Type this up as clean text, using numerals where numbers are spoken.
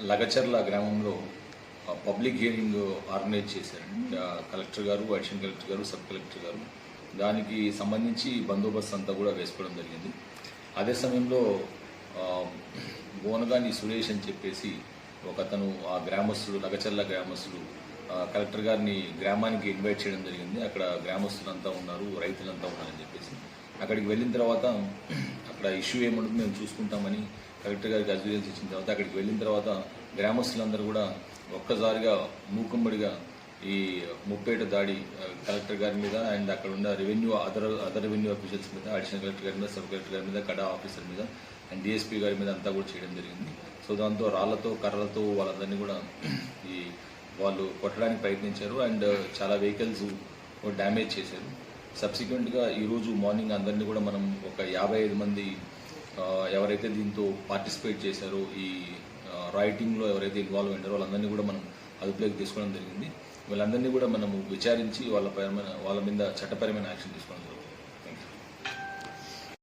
లగచర్ల గ్రామంలో public hearing organise చేశారండి. Collector గారు, అడిషనల్ కలెక్టర్ గారు, సబ్ కలెక్టర్ గారు. దానికి సంబంధించి బందోబస్తు అంతా కూడా వేసుకోవడం జరిగింది. అదే సమయంలో బోనగాని సురేష్ అని చెప్పేసి ఒకతను ఆ గ్రామస్తుడు, లగచర్ల గ్రామస్తుడు కలెక్టర్ గారిని గ్రామానికి ఇన్వైట్ చేయడం జరిగింది. అక్కడ గ్రామస్తులంతా ఉన్నారు, రైతులంతా ఉన్నారని చెప్పేసి అక్కడికి వెళ్ళిన తర్వాత అక్కడ ఇష్యూ ఏముంటుంది మేము చూసుకుంటామని కలెక్టర్ గారికి అడ్వైజ్ ఇచ్చిన తర్వాత అక్కడికి వెళ్ళిన తర్వాత గ్రామస్తులందరూ కూడా ఒక్కసారిగా మూకుమ్మడిగా ఈ ముప్పేట దాడి కలెక్టర్ గారి మీద అండ్ అక్కడ ఉన్న అదర్ రెవెన్యూ ఆఫీసర్స్ మీద, అడిషనల్ కలెక్టర్ గారి మీద, సబ్ కలెక్టర్ గారి మీద, కడా ఆఫీసర్ మీద అండ్ డిఎస్పీ గారి మీద అంతా కూడా చేయడం జరిగింది. సో దాంతో రాళ్లతో, కర్రలతో వాళ్ళందరినీ కూడా వాళ్ళు కొట్టడానికి ప్రయత్నించారు అండ్ చాలా వెహికల్స్ డ్యామేజ్ చేశారు. సబ్సిక్వెంట్గా ఈరోజు మార్నింగ్ అందరినీ కూడా మనం ఒక 55 మంది ఎవరైతే దీంతో పార్టిసిపేట్ చేశారో, ఈ రైటింగ్లో ఎవరైతే ఇన్వాల్వ్ అయ్యారో వాళ్ళందరినీ కూడా మనం అదుపులోకి తీసుకోవడం జరిగింది. వీళ్ళందరినీ కూడా మనము విచారించి వాళ్ళ మీద చట్టపరమైన యాక్షన్ తీసుకోవడం జరుగుతుంది.